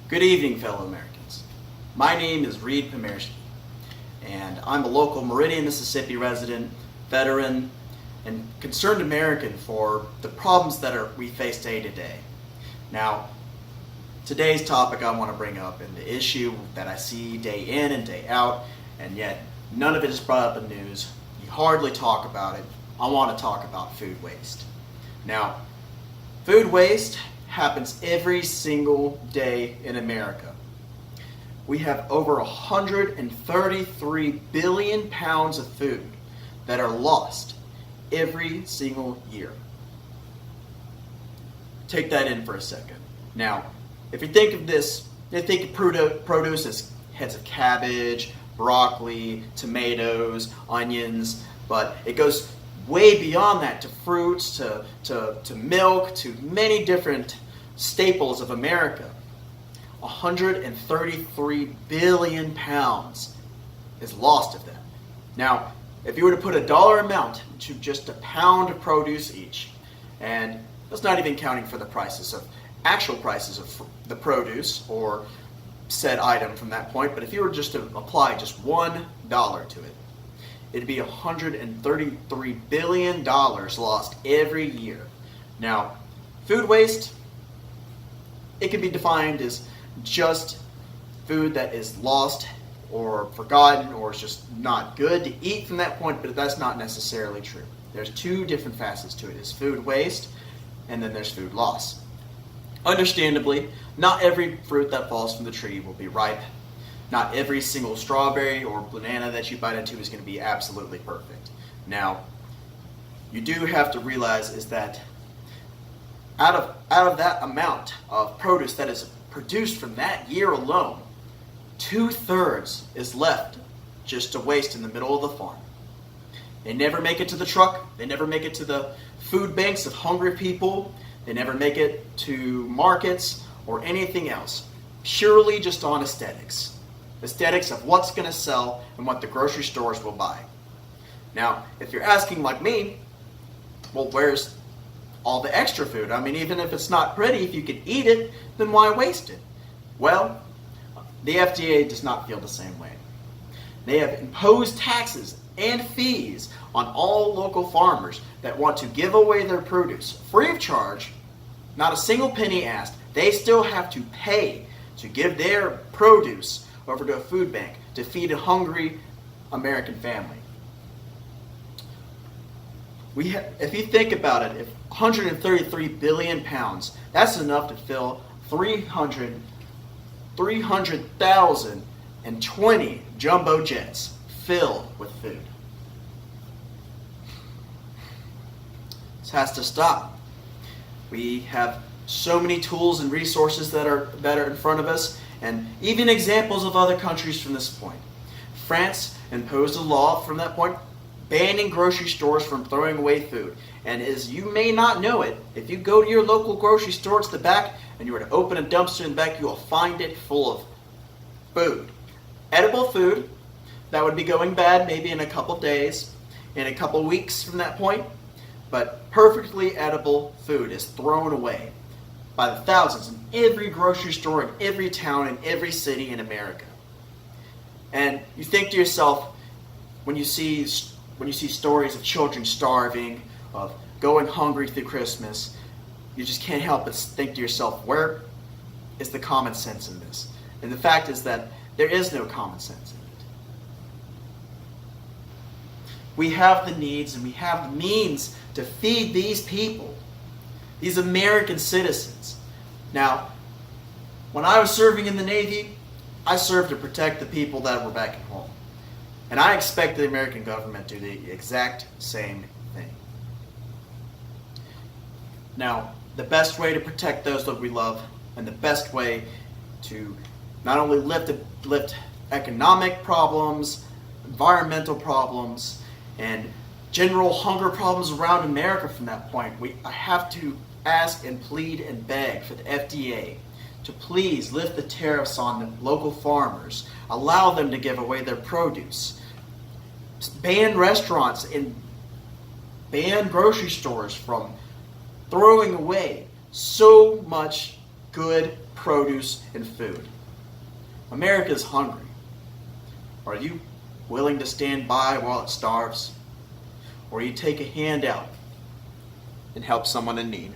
Good evening, fellow Americans. My name is Reed Pomersky, and I'm a local Meridian, Mississippi resident, veteran, and concerned American for the problems that we face day to day. Now, today's topic I want to bring up, and the issue that I see day in and day out, and yet none of it is brought up in news. You hardly talk about it. I want to talk about food waste. Now, food waste happens every single day in America. We have over 133 billion pounds of food that are lost every single year. Take that in for a second. Now, if you think of this, you think of produce as heads of cabbage, broccoli, tomatoes, onions, but it goes way beyond that to fruits, to milk, to many different staples of America. 133 billion pounds is lost of that. Now, if you were to put a dollar amount to just a pound of produce each, and that's not even counting for the actual prices of the produce or said item from that point, but if you were just to apply just $1 to it, it'd be $133 billion lost every year. Now, food waste, it can be defined as just food that is lost or forgotten or is just not good to eat from that point, but that's not necessarily true. There's two different facets to it. It's food waste, and then there's food loss. Understandably, not every fruit that falls from the tree will be ripe. Not every single strawberry or banana that you bite into is going to be absolutely perfect. Now, you do have to realize is that out of that amount of produce that is produced from that year alone, 2/3 is left just to waste in the middle of the farm. They never make it to the truck. They never make it to the food banks of hungry people. They never make it to markets or anything else. Purely just on aesthetics. Aesthetics of what's going to sell and what the grocery stores will buy. Now, if you're asking like me, well, where's all the extra food? I mean, even if it's not pretty, if you could eat it, then why waste it? Well, the FDA does not feel the same way. They have imposed taxes and fees on all local farmers that want to give away their produce free of charge, not a single penny asked. They still have to pay to give their produce over to a food bank to feed a hungry American family. If you think about it, if 133 billion pounds, that's enough to fill 300,020 jumbo jets filled with food. This has to stop. We have so many tools and resources that are in front of us, and even examples of other countries from this point. France imposed a law from that point banning grocery stores from throwing away food. And as you may not know it, if you go to your local grocery store, it's the back, and you were to open a dumpster in the back, you will find it full of food. Edible food that would be going bad maybe in a couple days, in a couple weeks from that point, but perfectly edible food is thrown away by the thousands in every grocery store in every town in every city in America. And you think to yourself, when you see stories of children starving, of going hungry through Christmas, you just can't help but think to yourself, where is the common sense in this? And the fact is that there is no common sense in it. We have the needs and we have the means to feed these people, these American citizens. Now, when I was serving in the Navy, I served to protect the people that were back at home. And I expect the American government to do the exact same thing. Now, the best way to protect those that we love, and the best way to not only lift economic problems, environmental problems, and general hunger problems around America from that point, I have to ask and plead and beg for the FDA to please lift the tariffs on the local farmers, allow them to give away their produce, ban restaurants and ban grocery stores from throwing away so much good produce, and food. America is hungry. Are you willing to stand by while it starves? Or you take a hand out and help someone in need?